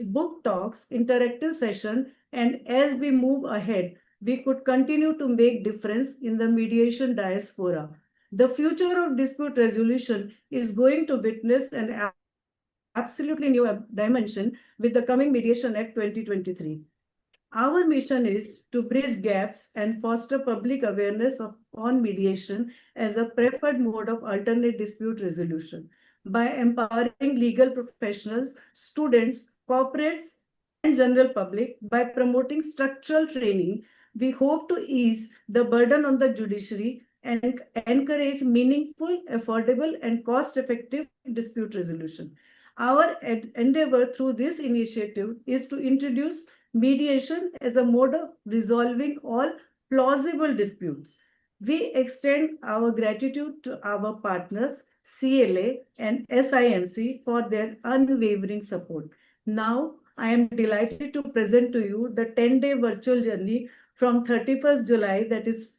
book talks, interactive session, and as we move ahead, we could continue to make difference in the mediation diaspora. The future of dispute resolution is going to witness an absolutely new dimension with the coming Mediation Act 2023. Our mission is to bridge gaps and foster public awareness on mediation as a preferred mode of alternate dispute resolution by empowering legal professionals, students, corporates, and general public. By promoting structural training, we hope to ease the burden on the judiciary and encourage meaningful, affordable, and cost-effective dispute resolution. Our endeavor through this initiative is to introduce mediation as a mode of resolving all plausible disputes. We extend our gratitude to our partners, CLA and SIMC, for their unwavering support. Now, I am delighted to present to you the 10-day virtual journey from 31st July, that is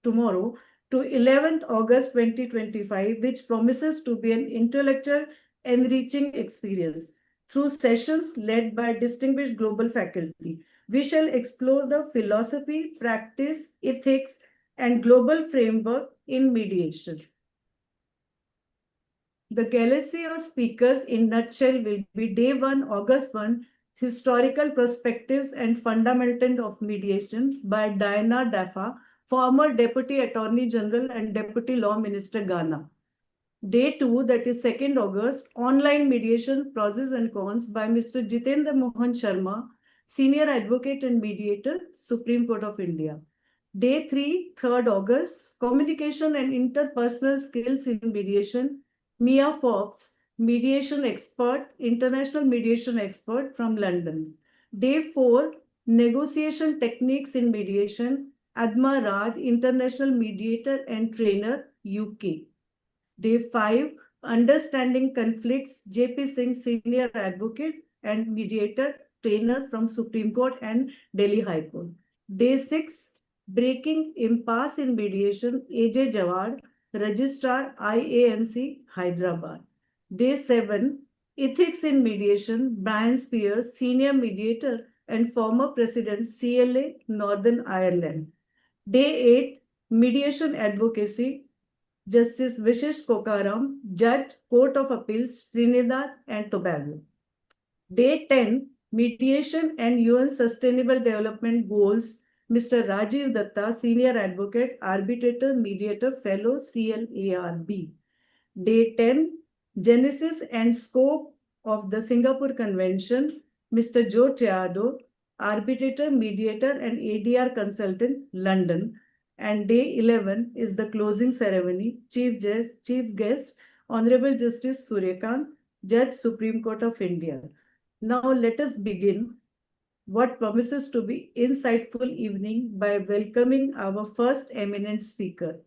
tomorrow, to 11th August 2025, which promises to be an intellectual enriching experience. Through sessions led by distinguished global faculty, we shall explore the philosophy, practice, ethics, and global framework in mediation. The galaxy of speakers in nutshell will be Day 1, August 1, Historical Perspectives and Fundamentals of Mediation by Diana Dafa, former Deputy Attorney General and Deputy Law Minister, Ghana. Day 2, that is 2nd August, Online Mediation Pros and Cons by Mr. Jitendra Mohan Sharma, Senior Advocate and Mediator, Supreme Court of India. Day 3, 3rd August, Communication and Interpersonal Skills in Mediation, Mia Forbes, Mediation Expert, International Mediation Expert from London. Day 4, Negotiation Techniques in Mediation, Adma Raj, International Mediator and Trainer, UK. Day 5, Understanding Conflicts, JP Singh, Senior Advocate and Mediator, Trainer from Supreme Court and Delhi High Court. Day 6, Breaking Impasse in Mediation, AJ Jawad, Registrar, IAMC, Hyderabad. Day 7, Ethics in Mediation, Brian Spears, Senior Mediator and former President, CLA, Northern Ireland. Day 8, Mediation Advocacy, Justice Vishesh Kokaram, Judge, Court of Appeals, Trinidad and Tobago. Day 10, Mediation and UN Sustainable Development Goals, Mr. Rajiv Datta, Senior Advocate, Arbitrator, Mediator, Fellow, CLARB. Day 10, Genesis and Scope of the Singapore Convention, Mr. Joe Teado, Arbitrator, Mediator and ADR Consultant, London. And day 11 is the closing ceremony. Chief Guest, Honorable Justice Suryakant, Judge, Supreme Court of India. Now let us begin what promises to be insightful evening by welcoming our first eminent speaker,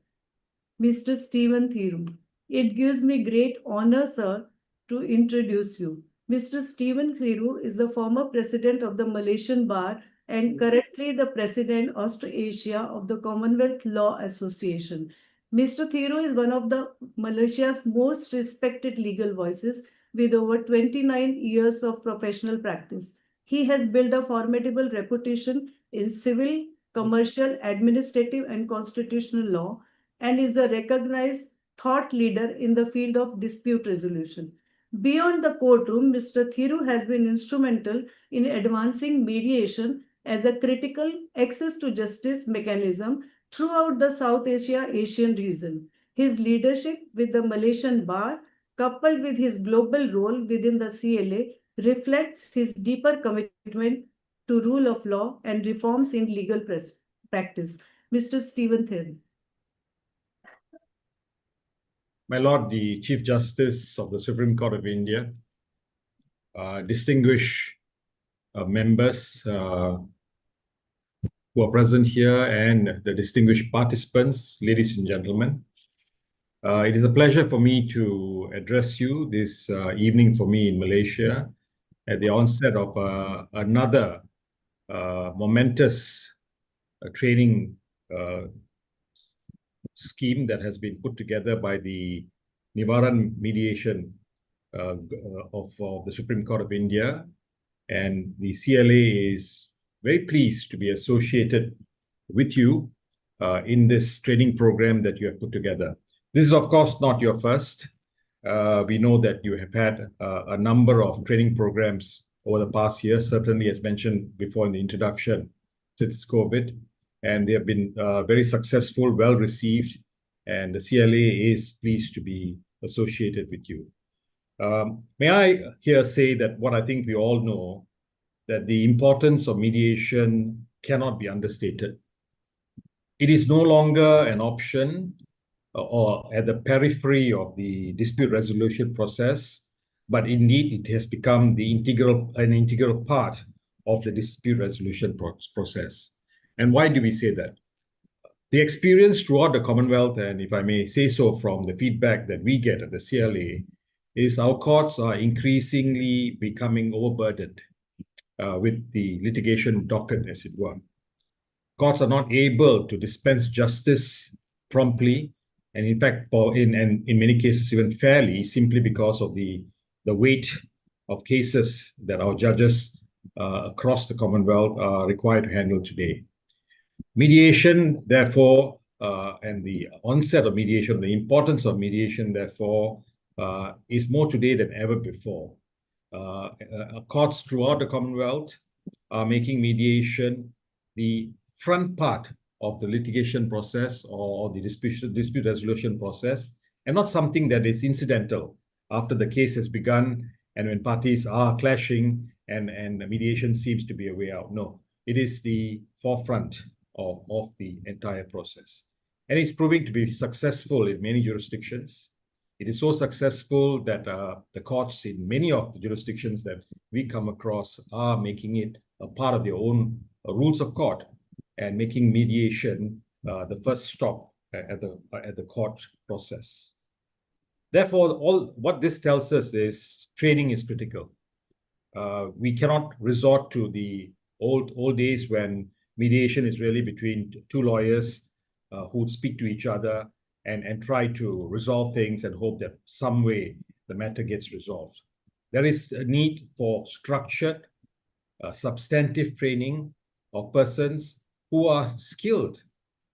Mr. Stephen Thiru. It gives me great honor, sir, to introduce you. Mr. Stephen Thiru is the former president of the Malaysian Bar and currently the President Australasia of the Commonwealth Law Association. Mr. Thiru is one of the Malaysia's most respected legal voices with over 29 years of professional practice. He has built a formidable reputation in civil, commercial, administrative, and constitutional law and is a recognized thought leader in the field of dispute resolution. Beyond the courtroom, Mr. Thiru has been instrumental in advancing mediation as a critical access to justice mechanism throughout the South Asian region. His leadership with the Malaysian Bar, coupled with his global role within the CLA, reflects his deeper commitment to rule of law and reforms in legal practice. Mr. Stephen Thiru. My Lord, the Chief Justice of the Supreme Court of India, distinguished members who are present here, and the distinguished participants, ladies and gentlemen. It is a pleasure for me to address you this evening for me in Malaysia at the onset of another momentous training scheme that has been put together by the NIVAARAN mediation of the Supreme Court of India and the CLA is very pleased to be associated with you in this training program that you have put together. This is, of course, not your first. We know that you have had a number of training programs over the past year, certainly as mentioned before in the introduction, since COVID, and they have been very successful, well received, and the CLA is pleased to be associated with you. May I here say that what I think we all know, that the importance of mediation cannot be understated. It is no longer an option or at the periphery of the dispute resolution process, but indeed it has become an integral part of the dispute resolution process. And why do we say that? The experience throughout the Commonwealth, and if I may say so from the feedback that we get at the CLA, is our courts are increasingly becoming overburdened with the litigation docket, as it were. Courts are not able to dispense justice promptly, and in fact, in many cases, even fairly, simply because of the weight of cases that our judges across the Commonwealth are required to handle today. Mediation, therefore, and the onset of mediation, the importance of mediation, therefore, is more today than ever before. Courts throughout the Commonwealth are making mediation the front part of the litigation process or the dispute resolution process, and not something that is incidental after the case has begun and when parties are clashing and mediation seems to be a way out. No, it is the forefront of the entire process. And it's proving to be successful in many jurisdictions. It is so successful that the courts in many of the jurisdictions that we come across are making it a part of their own rules of court and making mediation the first stop at the court process. Therefore, what this tells us is training is critical. We cannot resort to the old days when mediation is really between two lawyers who speak to each other and try to resolve things and hope that some way the matter gets resolved. There is a need for structured, substantive training of persons who are skilled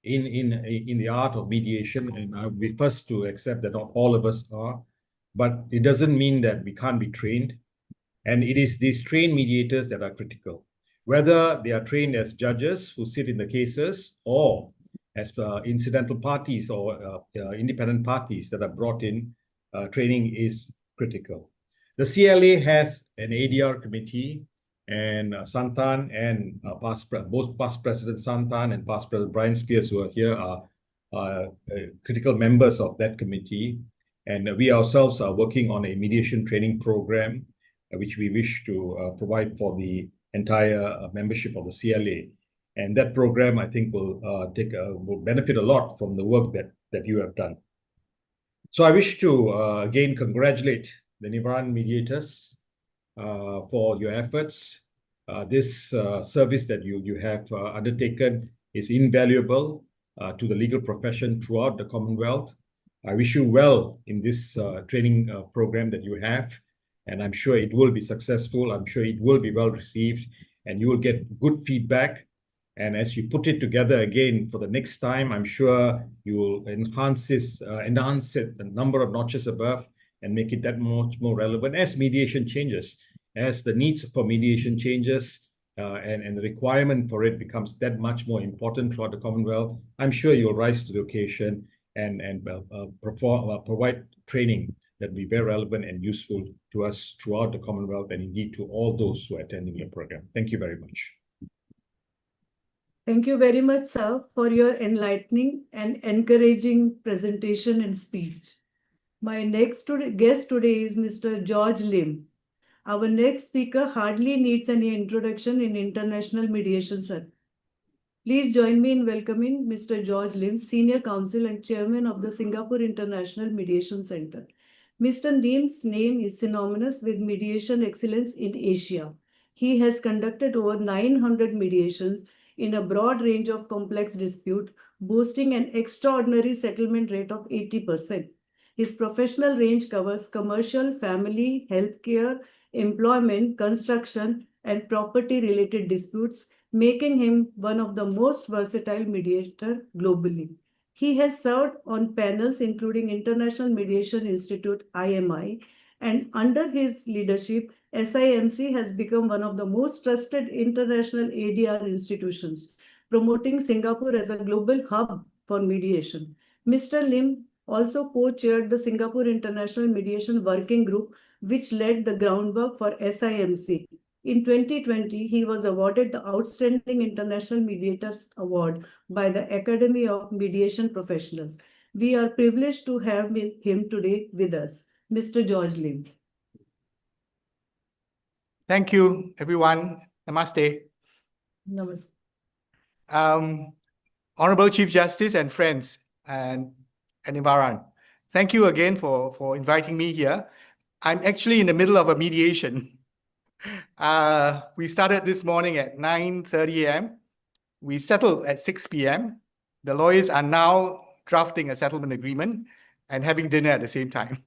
in the art of mediation, and I'll be first to accept that not all of us are, but it doesn't mean that we can't be trained. And it is these trained mediators that are critical, whether they are trained as judges who sit in the cases or as incidental parties or independent parties that are brought in. Training is critical. The CLA has an ADR committee, and Santhana and both past President Santhana and past President Brian Spears, who are here, are critical members of that committee. And we ourselves are working on a mediation training program, which we wish to provide for the entire membership of the CLA. And that program, I think, will benefit a lot from the work that you have done. So I wish to again congratulate the NIVAARAN mediators for your efforts. This service that you have undertaken is invaluable to the legal profession throughout the Commonwealth. I wish you well in this training program that you have, and I'm sure it will be successful. I'm sure it will be well received, and you will get good feedback. And as you put it together again for the next time, I'm sure you will enhance it a number of notches above and make it that much more relevant as mediation changes, as the needs for mediation changes and the requirement for it becomes that much more important throughout the Commonwealth. I'm sure you'll rise to the occasion and provide training that will be very relevant and useful to us throughout the Commonwealth and indeed to all those who are attending your program. Thank you very much. Thank you very much, sir, for your enlightening and encouraging presentation and speech. My next guest today is Mr. George Lim. Our next speaker hardly needs any introduction in International Mediation Centre. Please join me in welcoming Mr. George Lim, Senior Counsel and Chairman of the Singapore International Mediation Centre. Mr. Lim's name is synonymous with mediation excellence in Asia. He has conducted over 900 mediations in a broad range of complex disputes, boasting an extraordinary settlement rate of 80%. His professional range covers commercial, family, healthcare, employment, construction, and property-related disputes, making him one of the most versatile mediators globally. He has served on panels including International Mediation Institute (IMI), and under his leadership, SIMC has become one of the most trusted international ADR institutions, promoting Singapore as a global hub for mediation. Mr. Lim also co-chaired the Singapore International Mediation Working Group, which led the groundwork for SIMC. In 2020, he was awarded the Outstanding International Mediators Award by the Academy of Mediation Professionals. We are privileged to have him today with us, Mr. George Lim. Thank you, everyone. Namaste. Namaste. Honorable Chief Justice and friends and NIVAARAN, thank you again for inviting me here. I'm actually in the middle of a mediation. We started this morning at 9:30 a.m. We settled at 6 p.m. The lawyers are now drafting a settlement agreement and having dinner at the same time.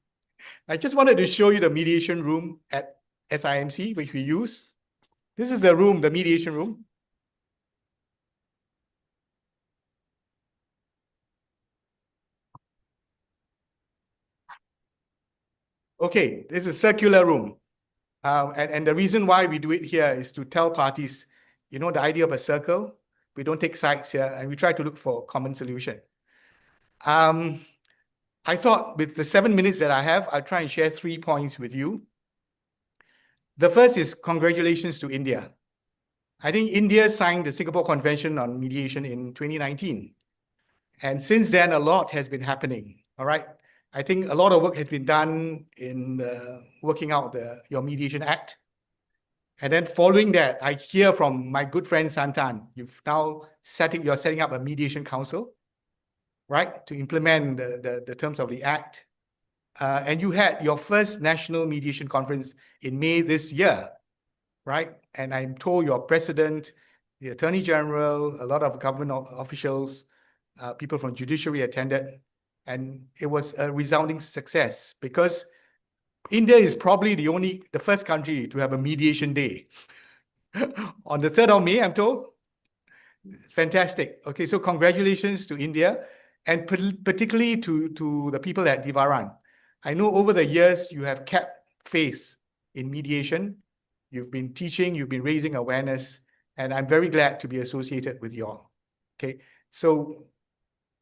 I just wanted to show you the mediation room at SIMC, which we use. This is the room, the mediation room. Okay, this is a circular room. And the reason why we do it here is to tell parties, you know, the idea of a circle. We don't take sides here, and we try to look for a common solution. I thought with the 7 minutes that I have, I'll try and share 3 points with you. The first is congratulations to India. I think India signed the Singapore Convention on Mediation in 2019. And since then, a lot has been happening, all right? I think a lot of work has been done in working out your Mediation Act. And then following that, I hear from my good friend Santhana, you're setting up a mediation council, right, to implement the terms of the Act. And you had your first national mediation conference in May this year, right? And I'm told your president, the Attorney General, a lot of government officials, people from judiciary attended. And it was a resounding success because India is probably the first country to have a mediation day. On the 3rd of May, I'm told. Fantastic. Okay, so congratulations to India and particularly to the people at NIVAARAN. I know over the years you have kept faith in mediation. You've been teaching, you've been raising awareness, and I'm very glad to be associated with you all. Okay, so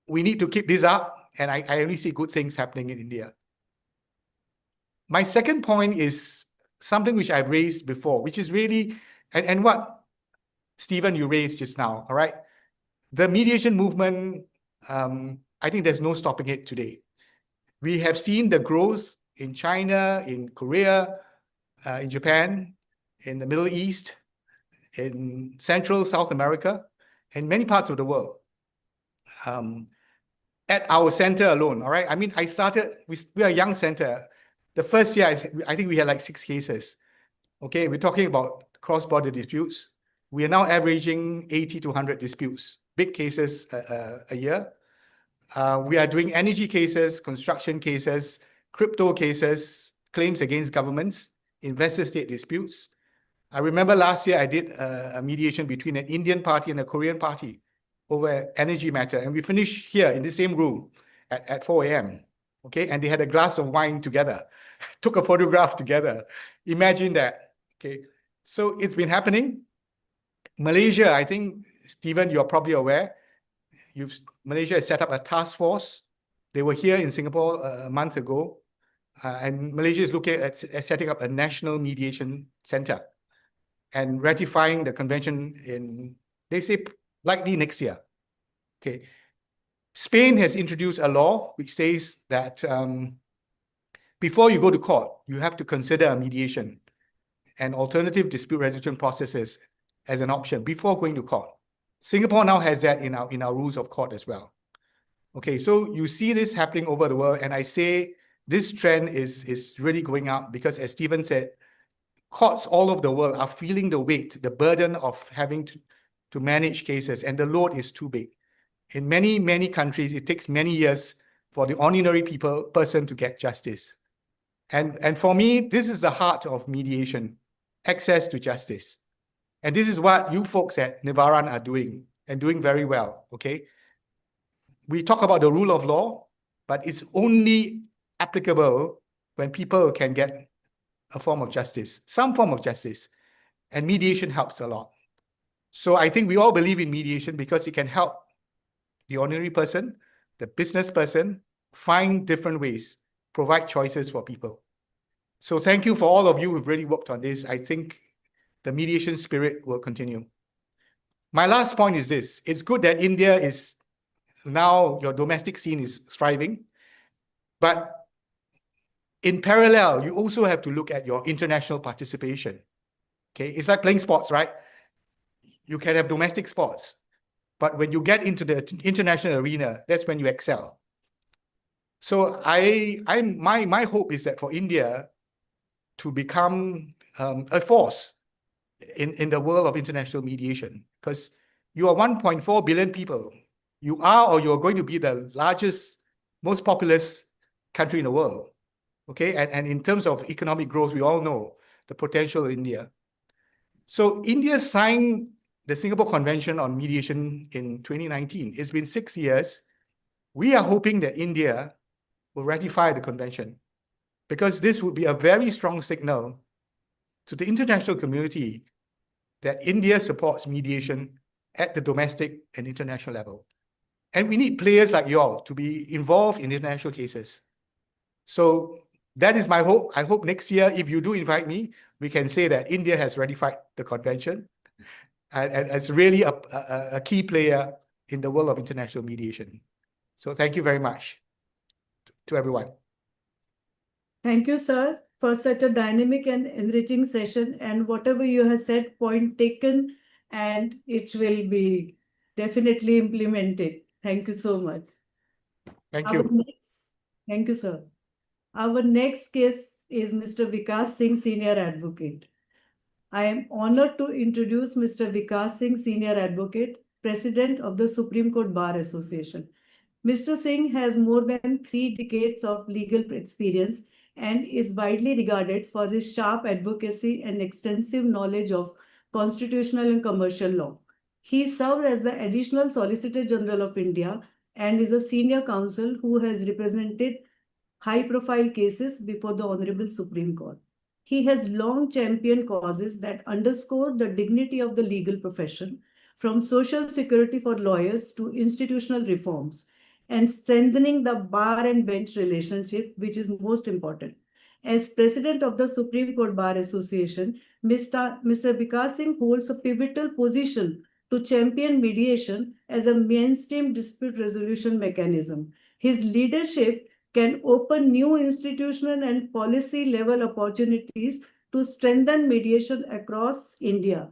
we need to keep this up, and I only see good things happening in India. My second point is something which I've raised before, which is really, and what, Stephen, you raised just now, all right? The mediation movement, I think there's no stopping it today. We have seen the growth in China, in Korea, in Japan, in the Middle East, in Central South America, and many parts of the world. At our center alone, all right? I mean, we are a young center. The first year, I think we had like 6 cases. Okay, we're talking about cross-border disputes. We are now averaging 80 to 100 disputes, big cases a year. We are doing energy cases, construction cases, crypto cases, claims against governments, investor-state disputes. I remember last year I did a mediation between an Indian party and a Korean party over energy matter, and we finished here in the same room at 4 a.m. Okay, and they had a glass of wine together, took a photograph together. Imagine that. Okay, so it's been happening. Malaysia, I think, Stephen, you're probably aware, Malaysia has set up a task force. They were here in Singapore a month ago, and Malaysia is looking at setting up a national mediation center and ratifying the convention in, they say, likely next year. Okay. Spain has introduced a law which says that before you go to court, you have to consider a mediation and alternative dispute resolution processes as an option before going to court. Singapore now has that in our rules of court as well. Okay, so you see this happening over the world, and I say this trend is really going up because, as Stephen said, courts all over the world are feeling the weight, the burden of having to manage cases, and the load is too big. In many, many countries, it takes many years for the ordinary person to get justice. And for me, this is the heart of mediation, access to justice. And this is what you folks at NIVAARAN are doing, and doing very well, okay? We talk about the rule of law, but it's only applicable when people can get a form of justice, some form of justice, and mediation helps a lot. So I think we all believe in mediation because it can help the ordinary person, the business person, find different ways, provide choices for people. So thank you for all of you who've really worked on this. I think the mediation spirit will continue. My last point is this. It's good that India is now, your domestic scene is thriving, but in parallel, you also have to look at your international participation. Okay, it's like playing sports, right? You can have domestic sports, but when you get into the international arena, that's when you excel. So my hope is that for India to become a force in the world of international mediation, because you are 1.4 billion people. You are, or you're going to be, the largest, most populous country in the world. Okay, and in terms of economic growth, we all know the potential of India. So India signed the Singapore Convention on Mediation in 2019. It's been 6 years. We are hoping that India will ratify the convention, because this would be a very strong signal to the international community that India supports mediation at the domestic and international level. And we need players like you all to be involved in international cases. So that is my hope. I hope next year, if you do invite me, we can say that India has ratified the convention and it's really a key player in the world of international mediation. So thank you very much to everyone. Thank you, sir, for such a dynamic and enriching session. And whatever you have said, point taken, and it will be definitely implemented. Thank you so much. Thank you. Thank you, sir. Our next case is Mr. Vikas Singh, Senior Advocate. I am honored to introduce Mr. Vikas Singh, Senior Advocate, President of the Supreme Court Bar Association. Mr. Singh has more than 3 decades of legal experience and is widely regarded for his sharp advocacy and extensive knowledge of constitutional and commercial law. He served as the Additional Solicitor General of India and is a senior counsel who has represented high-profile cases before the Honorable Supreme Court. He has long championed causes that underscore the dignity of the legal profession, from social security for lawyers to institutional reforms, and strengthening the bar and bench relationship, which is most important. As President of the Supreme Court Bar Association, Mr. Vikas Singh holds a pivotal position to champion mediation as a mainstream dispute resolution mechanism. His leadership can open new institutional and policy level opportunities to strengthen mediation across India.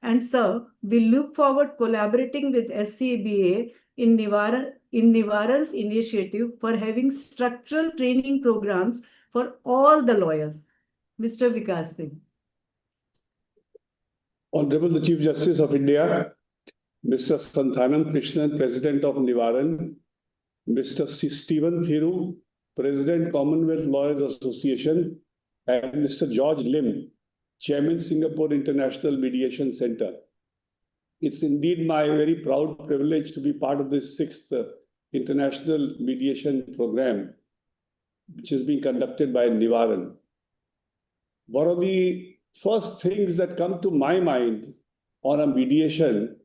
And sir, we look forward collaborating with SCBA in NIVAARAN's initiative for having structural training programs for all the lawyers. Mr. Vikas Singh. Honorable the Chief Justice of India, Mr. Santhana Krishnan, President of NIVAARAN, Mr. Stephen Thiru, President, Commonwealth Lawyers Association, and Mr. George Lim, Chairman, Singapore International Mediation Centre. It's indeed my very proud privilege to be part of this 6th International Mediation Program, which is being conducted by NIVAARAN. One of the first things that come to my mind on a mediation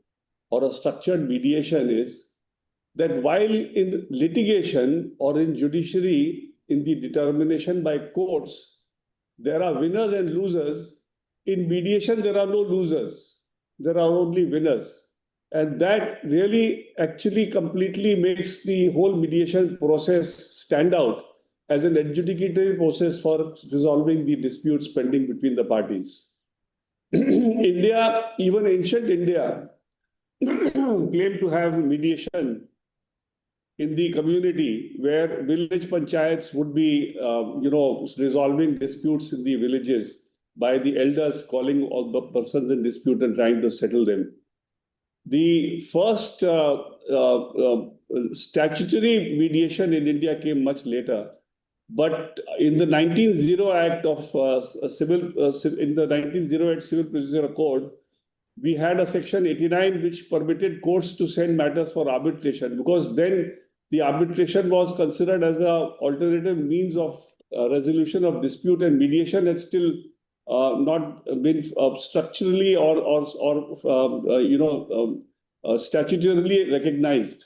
or a structured mediation is that while in litigation or in judiciary, in the determination by courts, there are winners and losers, in mediation there are no losers, there are only winners. And that really actually completely makes the whole mediation process stand out as an adjudicatory process for resolving the disputes pending between the parties. India, even ancient India, claimed to have mediation in the community where village panchayats would be, resolving disputes in the villages by the elders calling all the persons in dispute and trying to settle them. The first statutory mediation in India came much later, but in the 1908 Civil Procedure Code, we had a section 89 which permitted courts to send matters for arbitration, because then the arbitration was considered as an alternative means of resolution of dispute, and mediation had still not been structurally or statutorily recognized.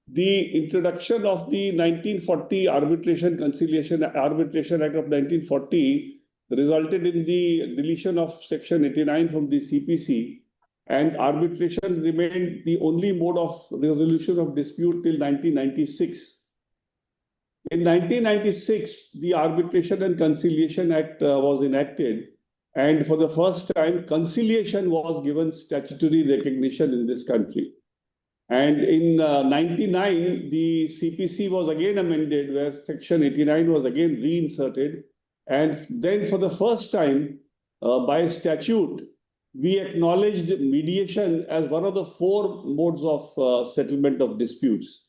The introduction of the 1940 Arbitration Act of 1940 resulted in the deletion of Section 89 from the CPC, and arbitration remained the only mode of resolution of dispute till 1996. In 1996, the Arbitration and Conciliation Act was enacted, and for the first time, conciliation was given statutory recognition in this country. And in 99, the CPC was again amended, where Section 89 was again reinserted. And then for the first time, by statute, we acknowledged mediation as one of the 4 modes of settlement of disputes.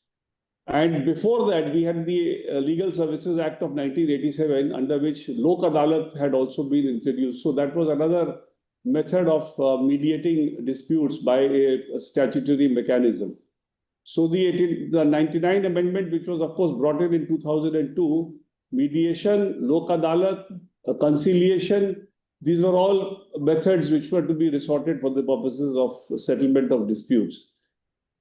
And before that, we had the Legal Services Act of 1987, under which Lok Adalat had also been introduced. So that was another method of mediating disputes by a statutory mechanism. So the 99 amendment, which was of course brought in 2002, mediation, Lok Adalat, conciliation, these were all methods which were to be resorted for the purposes of settlement of disputes.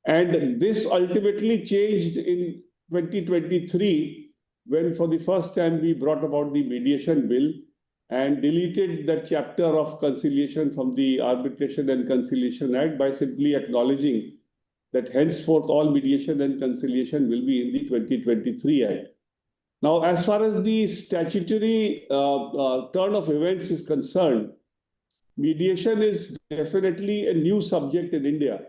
And this ultimately changed in 2023, when for the first time we brought about the mediation bill and deleted that chapter of conciliation from the Arbitration and Conciliation Act by simply acknowledging that henceforth all mediation and conciliation will be in the 2023 Act. Now, as far as the statutory turn of events is concerned, mediation is definitely a new subject in India,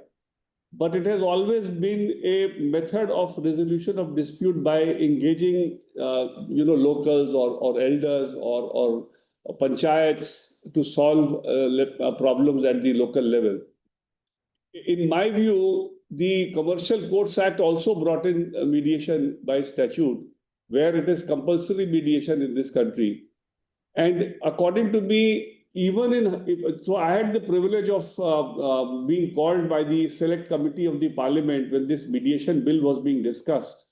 but it has always been a method of resolution of dispute by engaging, locals or elders or panchayats to solve problems at the local level. In my view, the Commercial Courts Act also brought in mediation by statute, where it is compulsory mediation in this country. And according to me, so I had the privilege of being called by the Select Committee of the Parliament when this mediation bill was being discussed.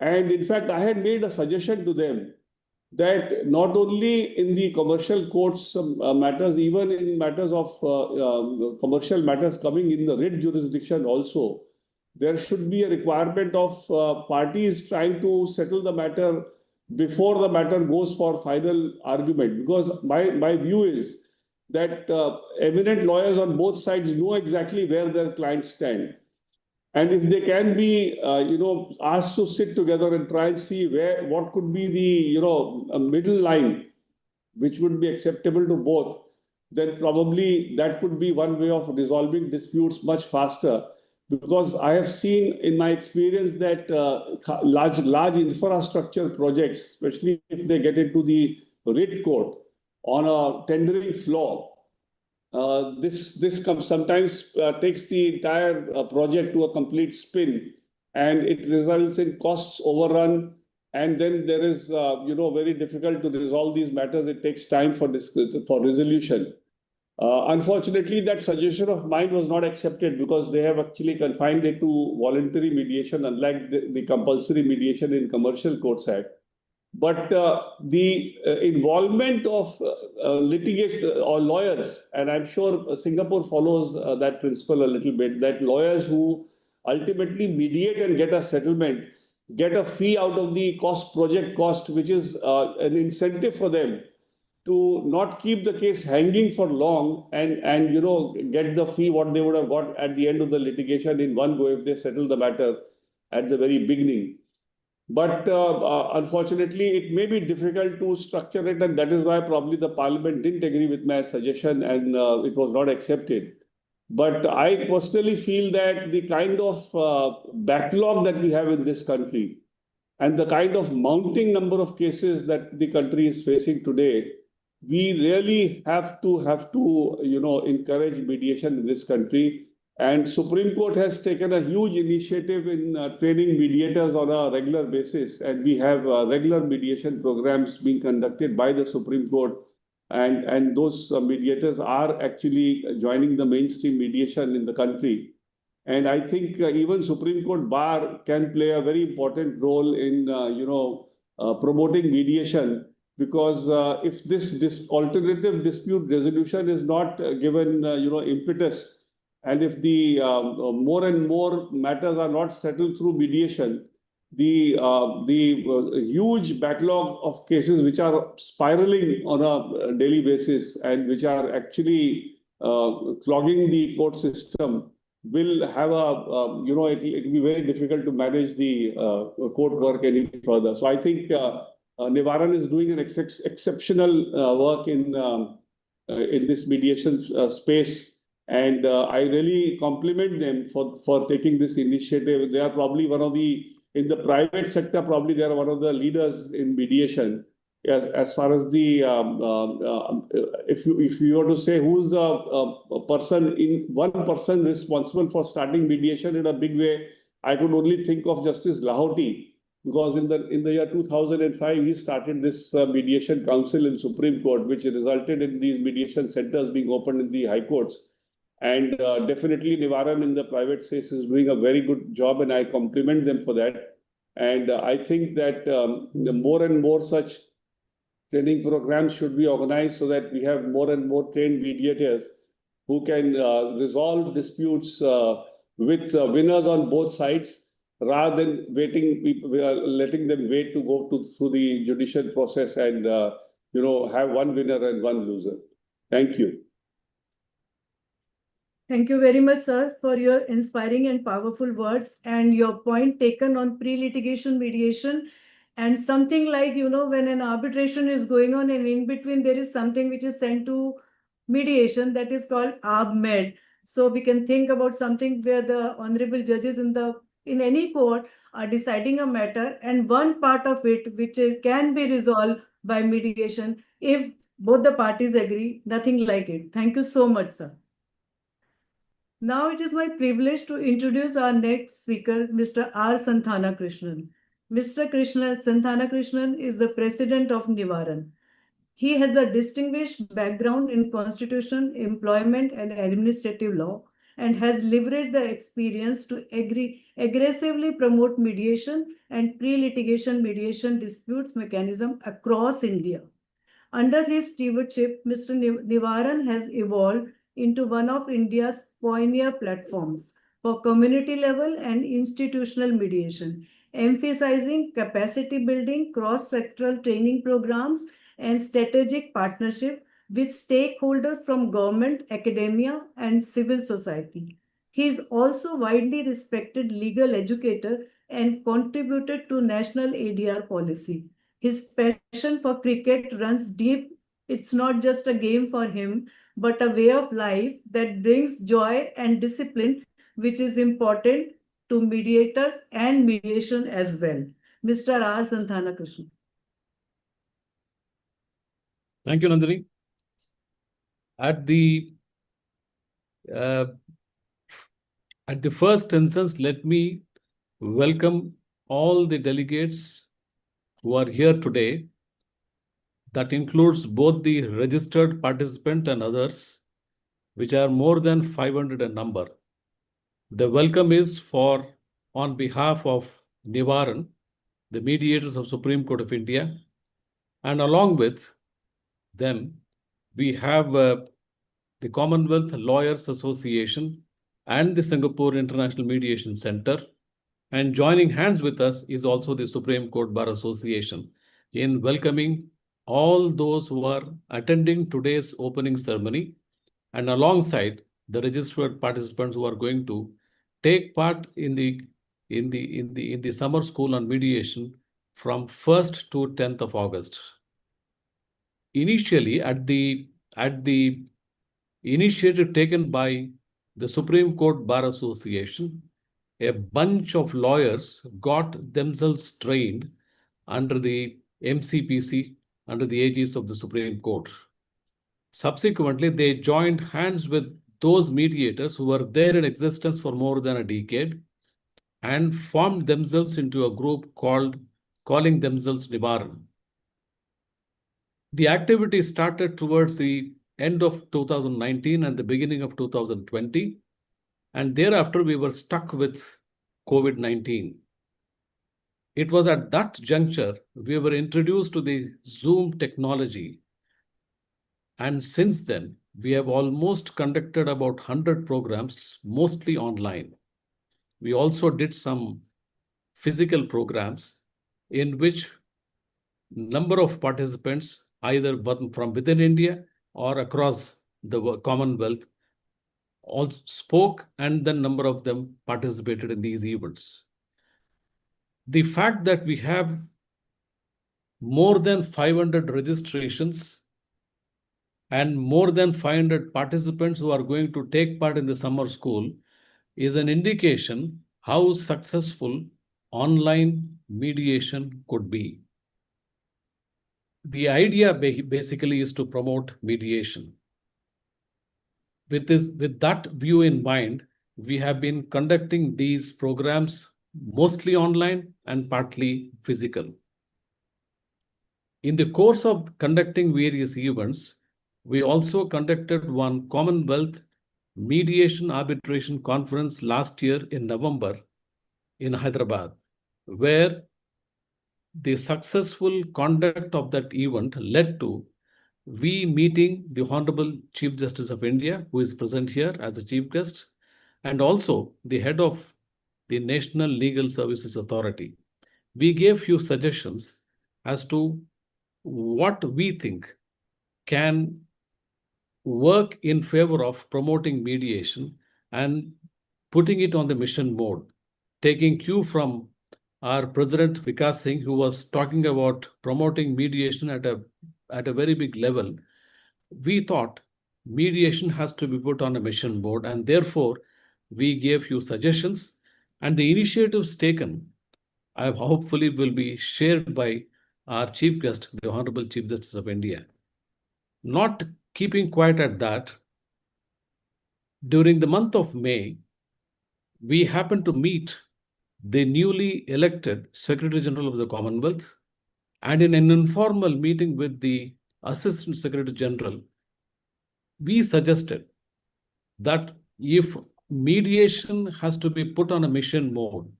And in fact, I had made a suggestion to them that not only in the commercial courts matters, even in matters of commercial matters coming in the writ jurisdiction also, there should be a requirement of parties trying to settle the matter before the matter goes for final argument. Because my view is that eminent lawyers on both sides know exactly where their clients stand. And if they can be, asked to sit together and try and see what could be the, a middle line, which would be acceptable to both, then probably that could be one way of resolving disputes much faster. Because I have seen in my experience that large infrastructure projects, especially if they get into the writ court on a tendering floor, this sometimes takes the entire project to a complete spin, and it results in costs overrun. And then there is, very difficult to resolve these matters. It takes time for resolution. Unfortunately, that suggestion of mine was not accepted because they have actually confined it to voluntary mediation, unlike the compulsory mediation in Commercial Courts Act. But the involvement of litigation or lawyers, and I'm sure Singapore follows that principle a little bit, that lawyers who ultimately mediate and get a settlement get a fee out of the project cost, which is an incentive for them to not keep the case hanging for long and get the fee what they would have got at the end of the litigation in one go if they settle the matter at the very beginning. But unfortunately, it may be difficult to structure it, and that is why probably the Parliament didn't agree with my suggestion and it was not accepted. But I personally feel that the kind of backlog that we have in this country and the kind of mounting number of cases that the country is facing today, we really have to encourage mediation in this country. And Supreme Court has taken a huge initiative in training mediators on a regular basis. And we have regular mediation programs being conducted by the Supreme Court and those mediators are actually joining the mainstream mediation in the country. And I think even Supreme Court Bar can play a very important role in, promoting mediation, because if this alternative dispute resolution is not given, impetus, and if the more and more matters are not settled through mediation, the huge backlog of cases which are spiraling on a daily basis and which are actually clogging the court system will have a, it will be very difficult to manage the court work any further. So I think NIVAARAN is doing an exceptional work in this mediation space. And I really compliment them for taking this initiative. They are probably one of the, in the private sector, probably they are one of the leaders in mediation. As far as the, if you were to say who's the one person responsible for starting mediation in a big way, I could only think of Justice Lahoti, because in the year 2005, he started this mediation council in Supreme Court, which resulted in these mediation centers being opened in the high courts. And definitely NIVAARAN in the private space is doing a very good job, and I compliment them for that. And I think that the more and more such training programs should be organized so that we have more and more trained mediators who can resolve disputes with winners on both sides, rather than letting them wait to go through the judicial process and have one winner and one loser. Thank you. Thank you very much, sir, for your inspiring and powerful words and your point taken on pre-litigation mediation. And something like, when an arbitration is going on and in between there is something which is sent to mediation, that is called ARB-MED. So we can think about something where the honorable judges in any court are deciding a matter, and one part of it which can be resolved by mediation if both the parties agree. Nothing like it. Thank you so much, sir. Now it is my privilege to introduce our next speaker, Mr. R. Santhana Krishnan. Mr. Santhana Krishnan is the president of NIVAARAN. He has a distinguished background in constitution, employment, and administrative law, and has leveraged the experience to aggressively promote mediation and pre-litigation mediation disputes mechanism across India. Under his stewardship, Mr. NIVAARAN has evolved into one of India's pioneer platforms for community level and institutional mediation, emphasizing capacity building, cross-sectoral training programs, and strategic partnership with stakeholders from government, academia, and civil society. He is also widely respected legal educator and contributed to national ADR policy. His passion for cricket runs deep. It's not just a game for him, but a way of life that brings joy and discipline, which is important to mediators and mediation as well. Mr. R. Santhana Krishnan. Thank you, Nandini. At the first instance, let me welcome all the delegates who are here today. That includes both the registered participant and others, which are more than 500 in number. The welcome is on behalf of NIVAARAN, the mediators of Supreme Court of India, and along with them, we have the Commonwealth Lawyers Association and the Singapore International Mediation Centre, and joining hands with us is also the Supreme Court Bar Association in welcoming all those who are attending today's opening ceremony, and alongside the registered participants who are going to take part in the summer school on mediation from 1st to 10th of August. Initially, at the initiative taken by the Supreme Court Bar Association, a bunch of lawyers got themselves trained under the MCPC, under the aegis of the Supreme Court. Subsequently, they joined hands with those mediators who were there in existence for more than a decade and formed themselves into a group calling themselves NIVAARAN. The activity started towards the end of 2019 and the beginning of 2020. And thereafter, we were stuck with COVID-19. It was at that juncture we were introduced to the Zoom technology. And since then, we have almost conducted about 100 programs, mostly online. We also did some physical programs in which number of participants, either from within India or across the Commonwealth, all spoke, and then number of them participated in these events. The fact that we have more than 500 registrations and more than 500 participants who are going to take part in the summer school is an indication how successful online mediation could be. The idea basically is to promote mediation. With that view in mind, we have been conducting these programs mostly online and partly physical. In the course of conducting various events, we also conducted one Commonwealth Mediation Arbitration Conference last year in November in Hyderabad, where the successful conduct of that event led to we meeting the Honorable Chief Justice of India, who is present here as a chief guest, and also the head of the National Legal Services Authority. We gave few suggestions as to what we think can work in favor of promoting mediation and putting it on the mission mode, taking cue from our President Vikas Singh, who was talking about promoting mediation at a very big level. We thought mediation has to be put on a mission mode, and therefore we gave few suggestions, and the initiatives taken I hopefully will be shared by our chief guest, the Honorable Chief Justice of India. Not keeping quiet at that, during the month of May, we happened to meet the newly elected Secretary General of the Commonwealth, and in an informal meeting with the Assistant Secretary General, we suggested that if mediation has to be put on a mission mode,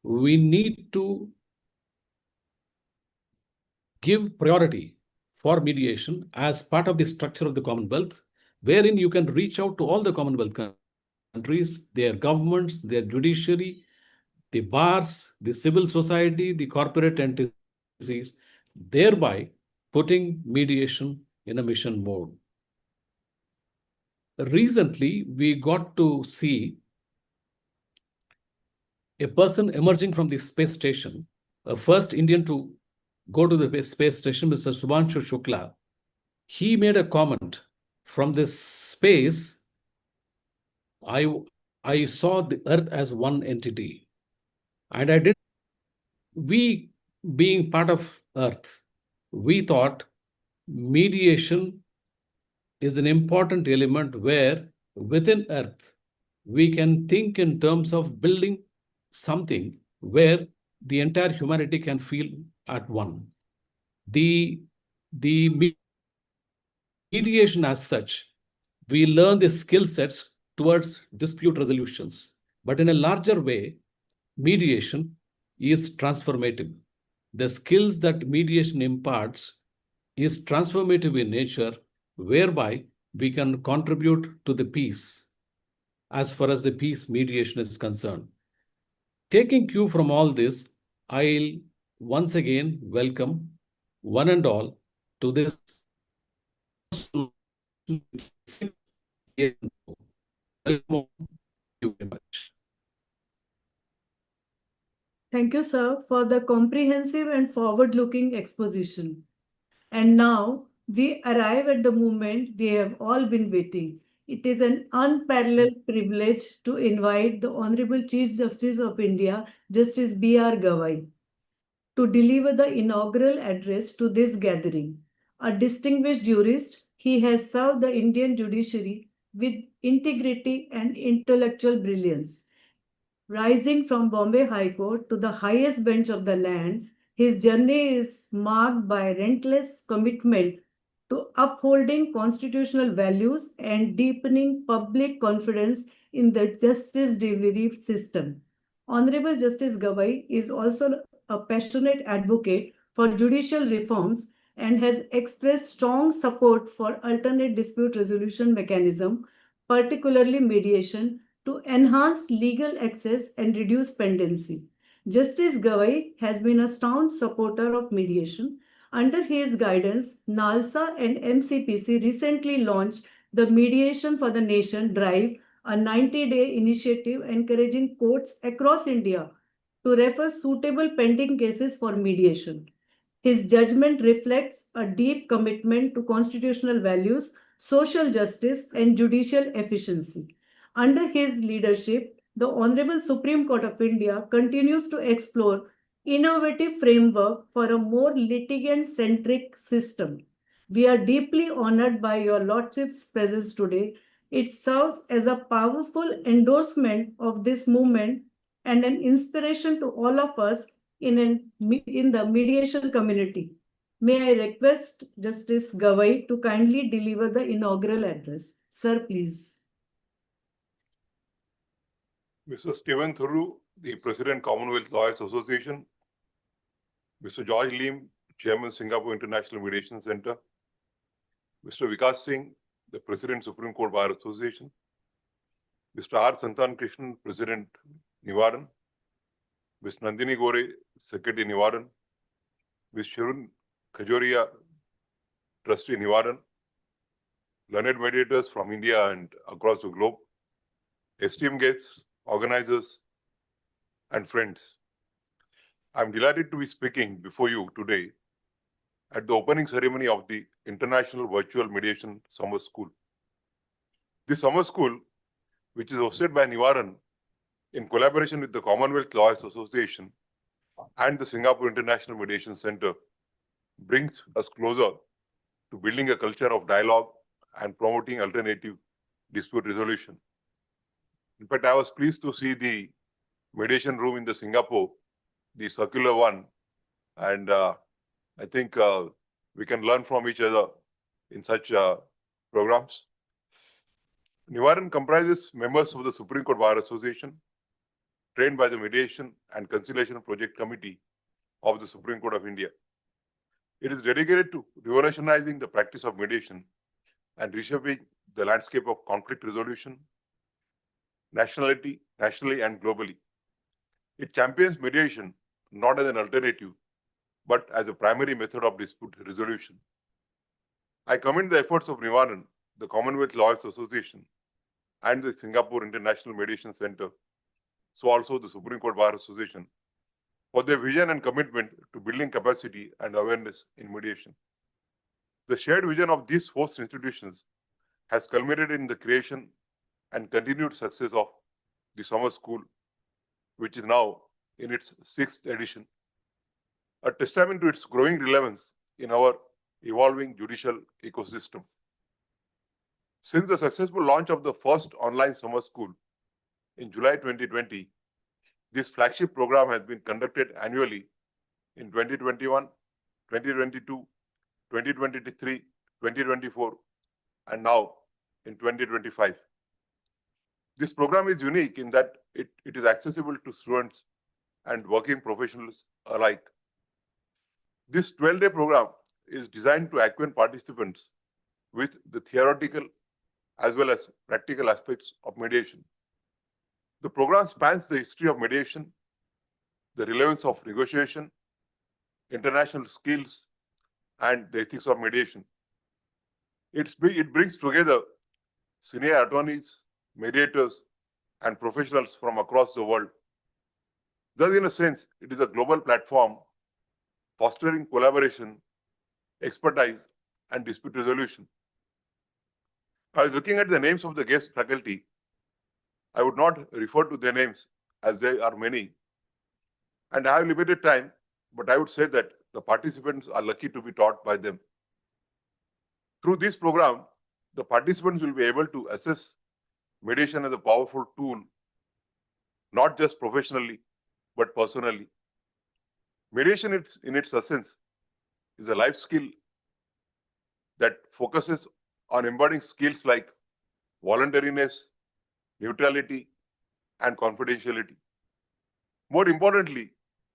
we need to give priority for mediation as part of the structure of the Commonwealth, wherein you can reach out to all the Commonwealth countries, their governments, their judiciary, the bars, the civil society, the corporate entities, thereby putting mediation in a mission mode. Recently, we got to see a person emerging from the space station, a first Indian to go to the space station, Mr. Subhanshu Shukla. He made a comment, from this space, I saw the earth as one entity. And we being part of earth, we thought mediation is an important element where within earth, we can think in terms of building something where the entire humanity can feel at one. The mediation as such, we learn the skill sets towards dispute resolutions. But in a larger way, mediation is transformative. The skills that mediation imparts is transformative in nature, whereby we can contribute to the peace as far as the peace mediation is concerned. Taking cue from all this, I'll once again welcome one and all to this. Thank you, sir, for the comprehensive and forward-looking exposition. And now we arrive at the moment we have all been waiting. It is an unparalleled privilege to invite the Honorable Chief Justice of India, Justice B.R. Gavai, to deliver the inaugural address to this gathering. A distinguished jurist, he has served the Indian judiciary with integrity and intellectual brilliance. Rising from Bombay High Court to the highest bench of the land, His journey is marked by relentless commitment to upholding constitutional values and deepening public confidence in the justice delivery system. Honorable Justice Gavai is also a passionate advocate for judicial reforms and has expressed strong support for alternate dispute resolution mechanism, particularly mediation, to enhance legal access and reduce pendency. Justice Gavai has been a staunch supporter of mediation. Under his guidance, NALSA and MCPC recently launched the Mediation for the Nation Drive, a 90-day initiative encouraging courts across India to refer suitable pending cases for mediation. His judgment reflects a deep commitment to constitutional values, social justice, and judicial efficiency. Under his leadership, the Honorable Supreme Court of India continues to explore innovative framework for a more litigant-centric system. We are deeply honored by your Lordship's presence today. It serves as a powerful endorsement of this movement and an inspiration to all of us in the mediation community. May I request Justice Gavai to kindly deliver the inaugural address. Sir, please. Mr. Stephen Thiru, the President, Commonwealth Lawyers Association. Mr. George Lim, Chairman, Singapore International Mediation Centre. Mr. Vikas Singh, the President, Supreme Court Bar Association. Mr. R. Santhana, President, NIVAARAN. Ms. Nandini Gore, Secretary, NIVAARAN. Ms. Shirun Khajoria, Trustee, NIVAARAN. Learned mediators from India and across the globe. Esteemed guests, organizers, and friends. I'm delighted to be speaking before you today at the opening ceremony of the International Virtual Mediation Summer School. This summer school, which is hosted by NIVAARAN in collaboration with the Commonwealth Lawyers Association and the Singapore International Mediation Centre, brings us closer to building a culture of dialogue and promoting alternative dispute resolution. In fact, I was pleased to see the mediation room in the Singapore, the circular one, and I think we can learn from each other in such programs. NIVAARAN comprises members of the Supreme Court Bar Association, trained by the Mediation and Conciliation Project Committee of the Supreme Court of India. It is dedicated to revolutionizing the practice of mediation and reshaping the landscape of conflict resolution, nationally and globally. It champions mediation not as an alternative, but as a primary method of dispute resolution. I commend the efforts of NIVAARAN, the Commonwealth Lawyers Association, and the Singapore International Mediation Centre, so also the Supreme Court Bar Association, for their vision and commitment to building capacity and awareness in mediation. The shared vision of these host institutions has culminated in the creation and continued success of the summer school, which is now in its 6th edition, a testament to its growing relevance in our evolving judicial ecosystem. Since the successful launch of the first online summer school in July 2020, this flagship program has been conducted annually in 2021, 2022, 2023, 2024, and now in 2025. This program is unique in that it is accessible to students and working professionals alike. This 12-day program is designed to acquaint participants with the theoretical as well as practical aspects of mediation. The program spans the history of mediation, the relevance of negotiation, international skills, and the ethics of mediation. It brings together senior attorneys, mediators, and professionals from across the world. Thus, in a sense, it is a global platform fostering collaboration, expertise, and dispute resolution. I was looking at the names of the guest faculty. I would not refer to their names as there are many. And I have limited time, but I would say that the participants are lucky to be taught by them. Through this program, the participants will be able to assess mediation as a powerful tool, not just professionally, but personally. Mediation in its essence is a life skill that focuses on embodying skills like voluntariness, neutrality, and confidentiality. More importantly,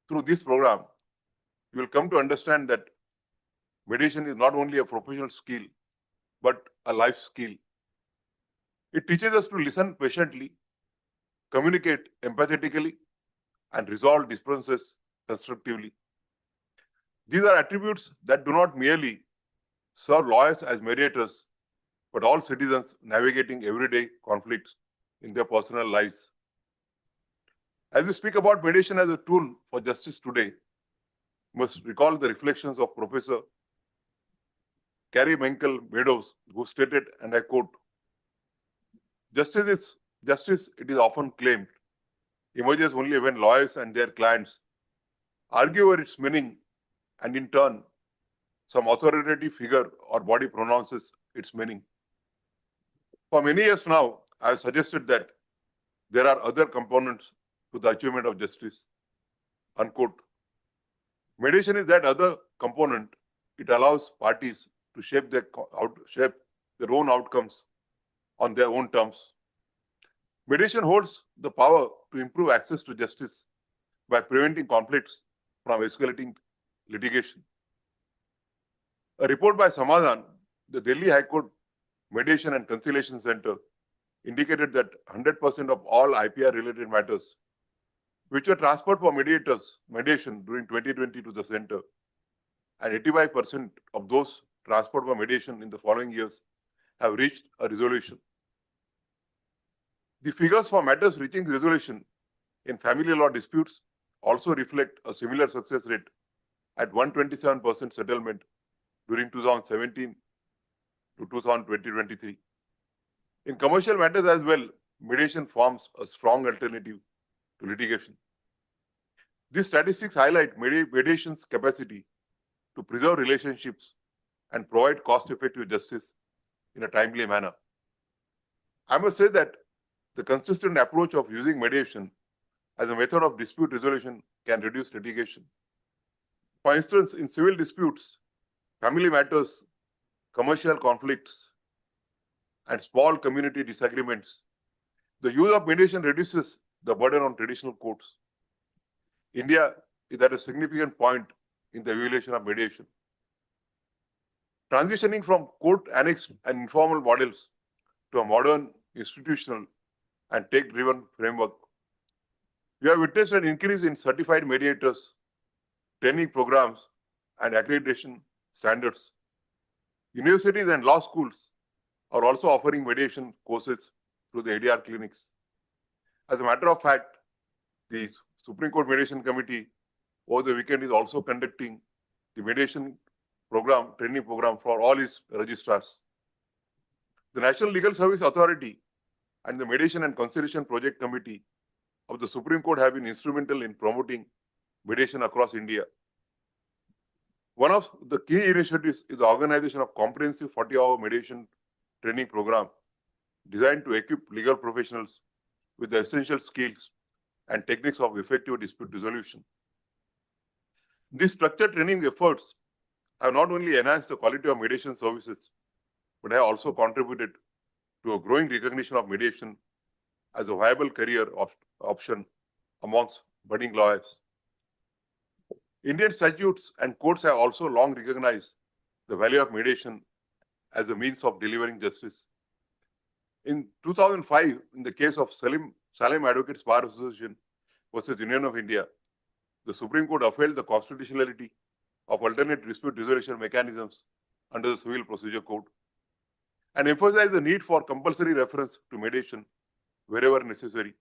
through this program, you will come to understand that mediation is not only a professional skill, but a life skill. It teaches us to listen patiently, communicate empathetically, and resolve differences constructively. These are attributes that do not merely serve lawyers as mediators, but all citizens navigating everyday conflicts in their personal lives. As we speak about mediation as a tool for justice today, we must recall the reflections of Professor Carrie Menkel Meadows, who stated, and I quote, justice, it is often claimed, emerges only when lawyers and their clients argue over its meaning, and in turn, some authoritative figure or body pronounces its meaning. For many years now, I have suggested that there are other components to the achievement of justice, unquote. Mediation is that other component. It allows parties to shape their own outcomes on their own terms. Mediation holds the power to improve access to justice by preventing conflicts from escalating litigation. A report by Samadhan, the Delhi High Court Mediation and Conciliation Centre, indicated that 100% of all IPR-related matters which were transferred for mediation during 2020 to the centre, and 85% of those transferred for mediation in the following years have reached a resolution. The figures for matters reaching resolution in family law disputes also reflect a similar success rate at 127% settlement during 2017 to 2023. In commercial matters as well, mediation forms a strong alternative to litigation. These statistics highlight mediation's capacity to preserve relationships and provide cost-effective justice in a timely manner. I must say that the consistent approach of using mediation as a method of dispute resolution can reduce litigation. For instance, in civil disputes, family matters, commercial conflicts, and small community disagreements, the use of mediation reduces the burden on traditional courts. India is at a significant point in the evaluation of mediation. Transitioning from court-annexed and informal models to a modern, institutional, and tech-driven framework, we have witnessed an increase in certified mediators, training programs, and accreditation standards. Universities and law schools are also offering mediation courses through the ADR clinics. As a matter of fact, the Supreme Court Mediation Committee over the weekend is also conducting the mediation program, training program for all its registrars. The National Legal Service Authority and the Mediation and Conciliation Project Committee of the Supreme Court have been instrumental in promoting mediation across India. One of the key initiatives is the organization of comprehensive 40-hour mediation training program designed to equip legal professionals with the essential skills and techniques of effective dispute resolution. These structured training efforts have not only enhanced the quality of mediation services, but have also contributed to a growing recognition of mediation as a viable career option amongst budding lawyers. Indian statutes and courts have also long recognized the value of mediation as a means of delivering justice. In 2005, in the case of Salem Advocates Bar Association versus Union of India, the Supreme Court upheld the constitutionality of alternate dispute resolution mechanisms under the Civil Procedure Code and emphasized the need for compulsory reference to mediation wherever necessary.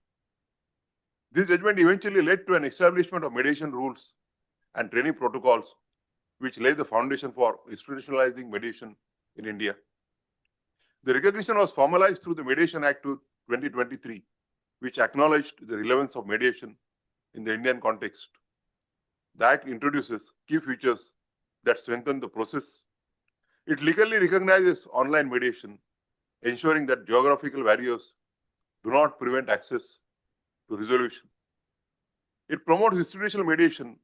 This judgment eventually led to an establishment of mediation rules and training protocols, which laid the foundation for institutionalizing mediation in India. The recognition was formalized through the Mediation Act 2023, which acknowledged the relevance of mediation in the Indian context. The Act introduces key features that strengthen the process. It legally recognizes online mediation, ensuring that geographical barriers do not prevent access to resolution. It promotes institutional mediation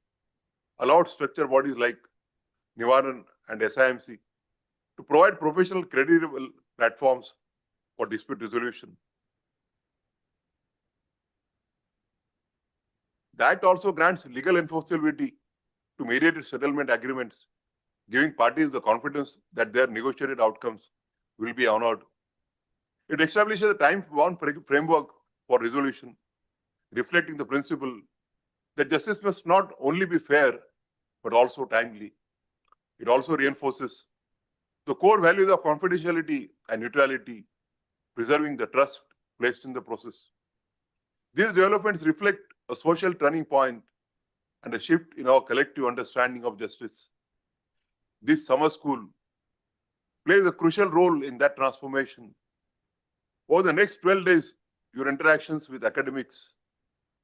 allowed structured bodies like NIVAARAN and SIMC to provide professional, credible platforms for dispute resolution. The Act also grants legal enforceability to mediated settlement agreements, giving parties the confidence that their negotiated outcomes will be honored. It establishes a time-bound framework for resolution, reflecting the principle that justice must not only be fair, but also timely. It also reinforces the core values of confidentiality and neutrality, preserving the trust placed in the process. These developments reflect a social turning point and a shift in our collective understanding of justice. This summer school plays a crucial role in that transformation. Over the next 12 days, your interactions with academics,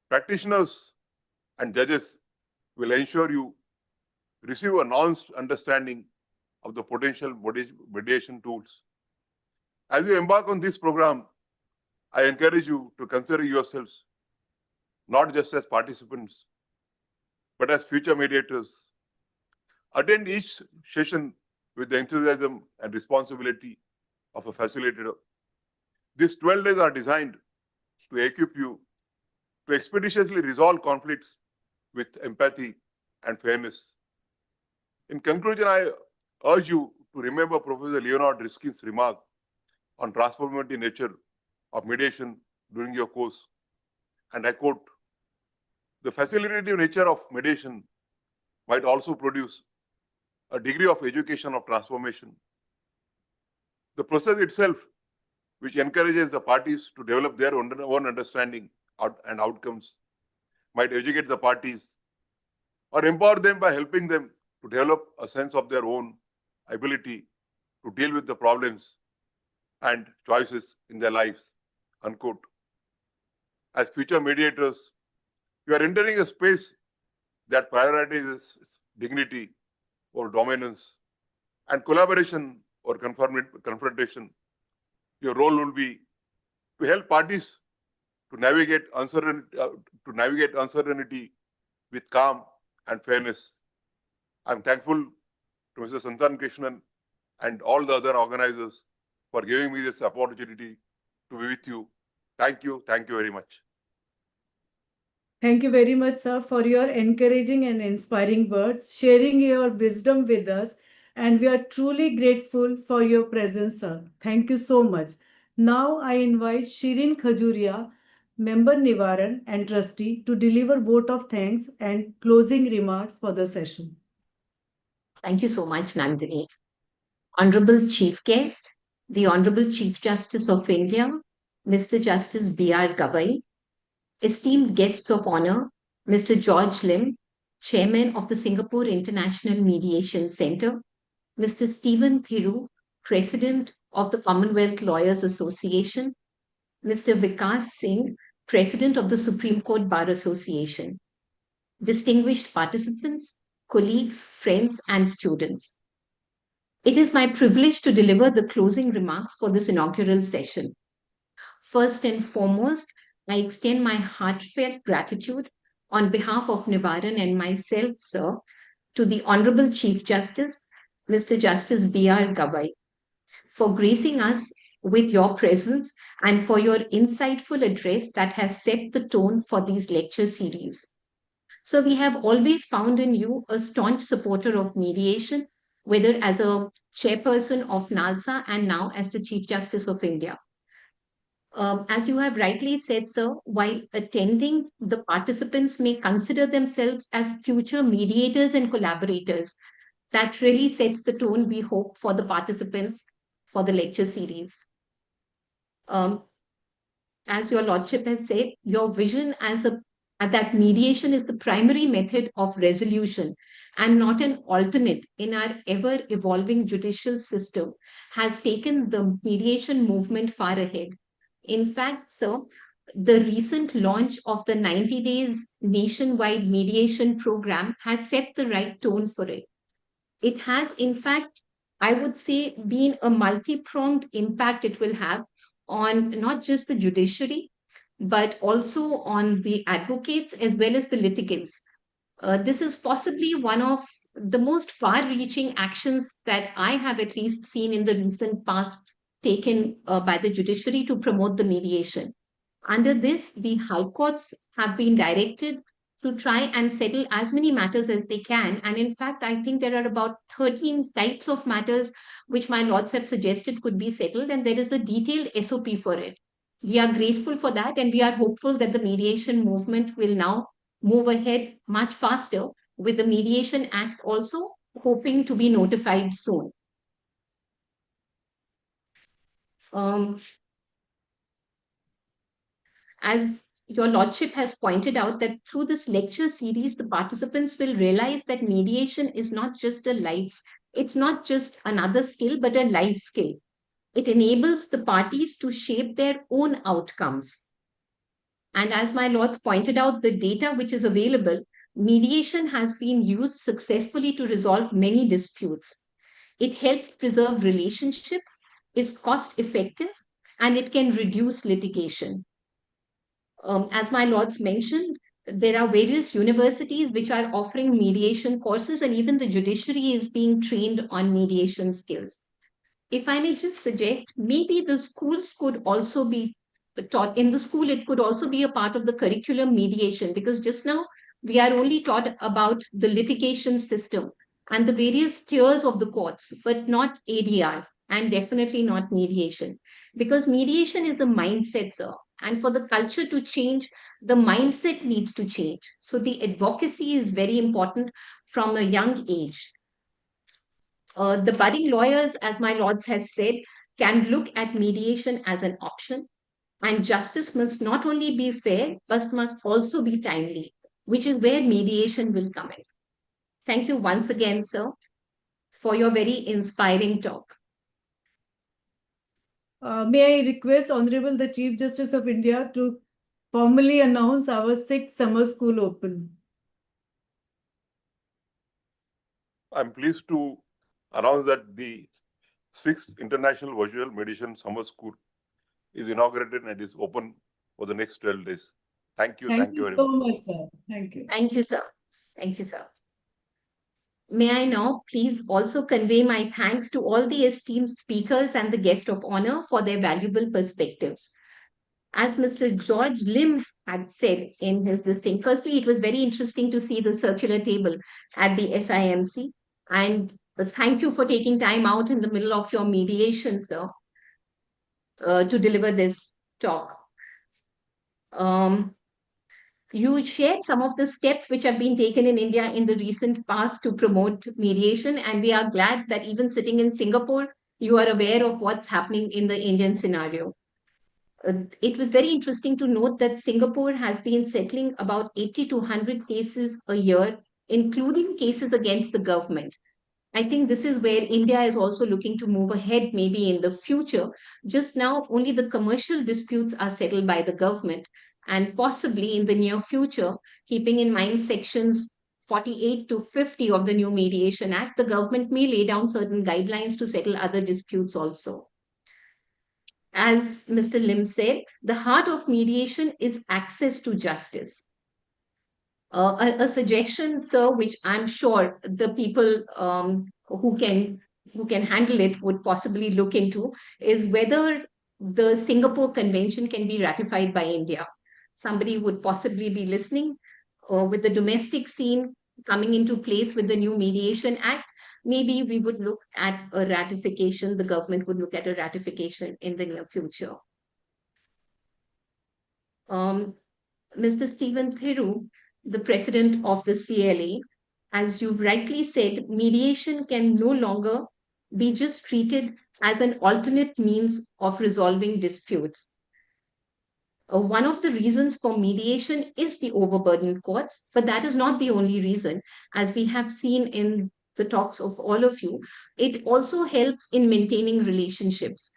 practitioners, and judges will ensure you receive a nuanced understanding of the potential mediation tools. As you embark on this program, I encourage you to consider yourselves not just as participants, but as future mediators. Attend each session with the enthusiasm and responsibility of a facilitator. These 12 days are designed to equip you to expeditiously resolve conflicts with empathy and fairness. In conclusion, I urge you to remember Professor Leonard Riskin's remark on transformative nature of mediation during your course. And I quote, "The facilitative nature of mediation might also produce a degree of education of transformation. The process itself, which encourages the parties to develop their own understanding and outcomes, might educate the parties or empower them by helping them to develop a sense of their own ability to deal with the problems and choices in their lives," unquote. As future mediators, you are entering a space that prioritizes dignity or dominance and collaboration or confrontation. Your role will be to help parties to navigate uncertainty with calm and fairness. I'm thankful to Mr. Santhana and all the other organizers for giving me this opportunity to be with you. Thank you. Thank you very much. Thank you very much, sir, for your encouraging and inspiring words, sharing your wisdom with us, and we are truly grateful for your presence, sir. Thank you so much. Now I invite Shirin Khajuria, Member NIVAARAN and Trustee, to deliver vote of thanks and closing remarks for the session. Thank you so much, Nandini. Honorable Chief Guest, the Honorable Chief Justice of India, Mr. Justice B.R. Gavai, esteemed guests of honor, Mr. George Lim, Chairman of the Singapore International Mediation Centre, Mr. Stephen Thiru, President of the Commonwealth Lawyers Association, Mr. Vikas Singh, President of the Supreme Court Bar Association, distinguished participants, colleagues, friends, and students. It is my privilege to deliver the closing remarks for this inaugural session. First and foremost, I extend my heartfelt gratitude on behalf of NIVAARAN and myself, sir, to the Honorable Chief Justice, Mr. Justice B.R. Gavai, for gracing us with your presence and for your insightful address that has set the tone for these lecture series. So we have always found in you a staunch supporter of mediation, whether as a chairperson of NALSA and now as the Chief Justice of India. As you have rightly said, sir, while attending, the participants may consider themselves as future mediators and collaborators. That really sets the tone, we hope, for the participants for the lecture series. As your Lordship has said, your vision that mediation is the primary method of resolution and not an alternate in our ever-evolving judicial system has taken the mediation movement far ahead. In fact, sir, the recent launch of the 90 days nationwide mediation program has set the right tone for it. It has, in fact, I would say, been a multi-pronged impact it will have on not just the judiciary, but also on the advocates as well as the litigants. This is possibly one of the most far-reaching actions that I have at least seen in the recent past taken by the judiciary to promote the mediation. Under this, the high courts have been directed to try and settle as many matters as they can. And in fact, I think there are about 13 types of matters which my lords have suggested could be settled, and there is a detailed SOP for it. We are grateful for that, and we are hopeful that the mediation movement will now move ahead much faster, with the Mediation Act also hoping to be notified soon. As your lordship has pointed out, that through this lecture series, the participants will realize that mediation is not just it's not just another skill, but a life skill. It enables the parties to shape their own outcomes. And as my lords pointed out, the data which is available, mediation has been used successfully to resolve many disputes. It helps preserve relationships, is cost effective, and it can reduce litigation. As my lords mentioned, there are various universities which are offering mediation courses, and even the judiciary is being trained on mediation skills. If I may just suggest, maybe the schools could also be taught in the school, it could also be a part of the curriculum mediation, because just now we are only taught about the litigation system and the various tiers of the courts, but not ADR and definitely not mediation, because mediation is a mindset, sir. And for the culture to change, the mindset needs to change. So the advocacy is very important from a young age. The budding lawyers, as my lords had said, can look at mediation as an option. And justice must not only be fair, but must also be timely, which is where mediation will come in. Thank you once again, sir, for your very inspiring talk. May I request Honorable the Chief Justice of India to formally announce our 6th summer school open. I'm pleased to announce that the 6th International Virtual Mediation Summer School is inaugurated and is open for the next 12 days. Thank you. Thank you very so much. much, sir. Thank you. Thank you, sir. Thank you, sir. May I now please also convey my thanks to all the esteemed speakers and the guest of honor for their valuable perspectives. As Mr. George Lim had said in his thing, firstly, it was very interesting to see the circular table at the SIMC. And thank you for taking time out in the middle of your mediation, sir, to deliver this talk. You shared some of the steps which have been taken in India in the recent past to promote mediation, and we are glad that even sitting in Singapore, you are aware of what's happening in the Indian scenario. It was very interesting to note that Singapore has been settling about 80 to 100 cases a year, including cases against the government. I think this is where India is also looking to move ahead maybe in the future. Just now, only the commercial disputes are settled by the government. And possibly in the near future, keeping in mind sections 48 to 50 of the new Mediation Act, the government may lay down certain guidelines to settle other disputes also. As Mr. Lim said, the heart of mediation is access to justice. A suggestion, sir, which I'm sure the people who can handle it would possibly look into, is whether the Singapore Convention can be ratified by India. Somebody would possibly be listening. With the domestic scene coming into place with the new Mediation Act, maybe we would look at a ratification, the government would look at a ratification in the near future. Mr. Stephen Thiru, the president of the CLA, as you've rightly said, mediation can no longer be just treated as an alternate means of resolving disputes. One of the reasons for mediation is the overburdened courts, but that is not the only reason. As we have seen in the talks of all of you, it also helps in maintaining relationships.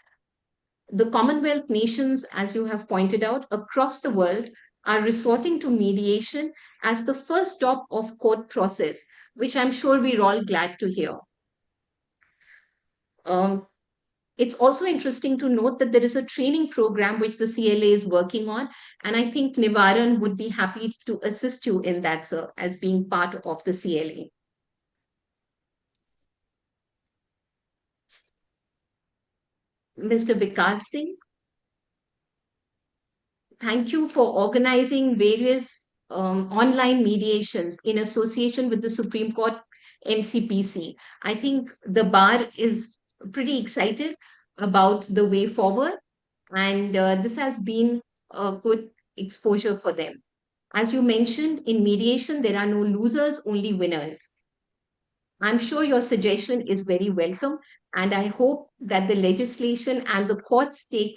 The Commonwealth nations, as you have pointed out, across the world are resorting to mediation as the first stop of court process, which I'm sure we're all glad to hear. It's also interesting to note that there is a training program which the CLA is working on, and I think NIVAARAN would be happy to assist you in that, sir, as being part of the CLA. Mr. Vikas Singh, thank you for organizing various online mediations in association with the Supreme Court MCPC. I think the bar is pretty excited about the way forward, and this has been a good exposure for them. As you mentioned, in mediation, there are no losers, only winners. I'm sure your suggestion is very welcome, and I hope that the legislation and the courts take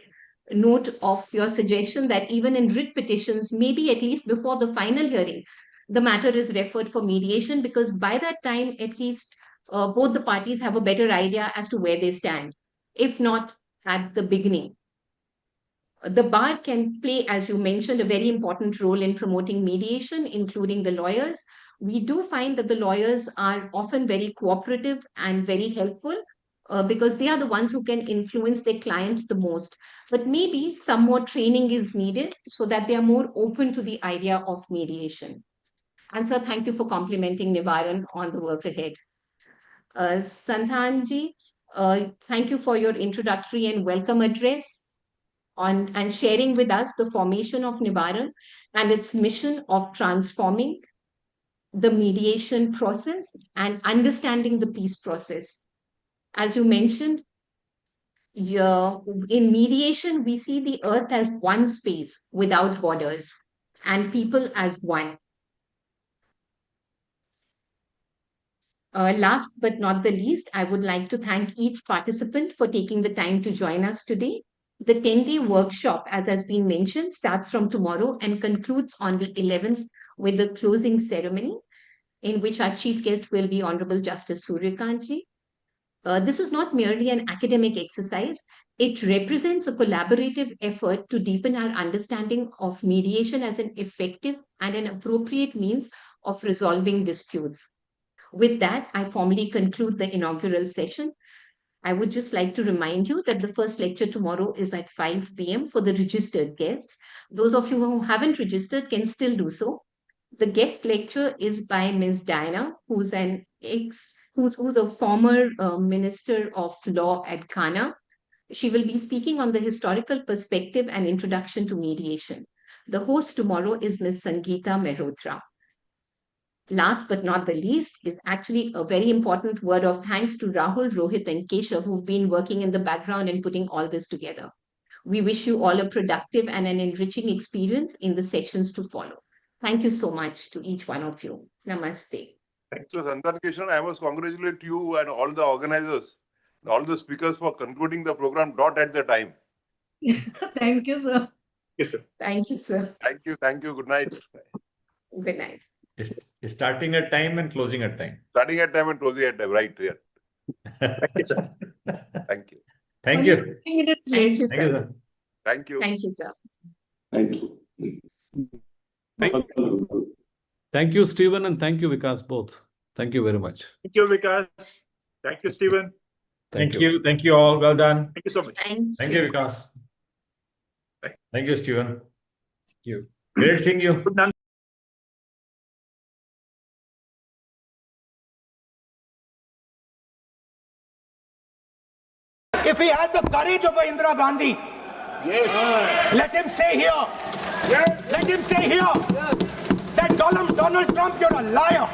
note of your suggestion that even in writ petitions, maybe at least before the final hearing, the matter is referred for mediation, because by that time, at least both the parties have a better idea as to where they stand, if not at the beginning. The bar can play, as you mentioned, a very important role in promoting mediation, including the lawyers. We do find that the lawyers are often very cooperative and very helpful because they are the ones who can influence their clients the most. But maybe some more training is needed so that they are more open to the idea of mediation. And sir, thank you for complimenting NIVAARAN on the work ahead. Santhanji, thank you for your introductory and welcome address and sharing with us the formation of NIVAARAN and its mission of transforming the mediation process and understanding the peace process. As you mentioned, in mediation, we see the earth as one space without borders and people as one. Last but not the least, I would like to thank each participant for taking the time to join us today. The 10-day workshop, as has been mentioned, starts from tomorrow and concludes on the 11th with the closing ceremony, in which our chief guest will be Honorable Justice Suryakantji. This is not merely an academic exercise. It represents a collaborative effort to deepen our understanding of mediation as an effective and an appropriate means of resolving disputes. With that, I formally conclude the inaugural session. I would just like to remind you that the first lecture tomorrow is at 5 p.m. for the registered guests. Those of you who haven't registered can still do so. The guest lecture is by Ms. Diana, who's a former Minister of Law at Ghana. She will be speaking on the historical perspective and introduction to mediation. The host tomorrow is Ms. Sangeeta Mehrotra. Last but not the least is actually a very important word of thanks to Rahul, Rohit, and Keshav, who've been working in the background and putting all this together. We wish you all a productive and an enriching experience in the sessions to follow. Thank you so much to each one of you. Namaste. Thank you, Santhana Krishnan. I must congratulate you and all the organizers, all the speakers for concluding the program at the time. Thank you, sir. Yes, sir. Thank you, sir. Thank you. Thank you. Good night. Good night. Starting at time and closing at time. Starting at time and closing at time. Right here. Thank you, sir. Thank you. Thank you. 15 minutes Thank late. you, Thank you, sir. sir. Thank you. Thank you, sir. Thank you. Thank you, Stephen, and thank you, Vikas, both. Thank you very much. Thank you, Vikas. Thank you, Stephen. Thank you. Thank you all. Well done. Thank you so much. Thank you, Vikas. Thank you, Stephen. Thank you. Great seeing you. Good night. If he has the courage of a Indira Gandhi, yes, let him say here, yes, let him say here, that Donald Trump, you're a liar.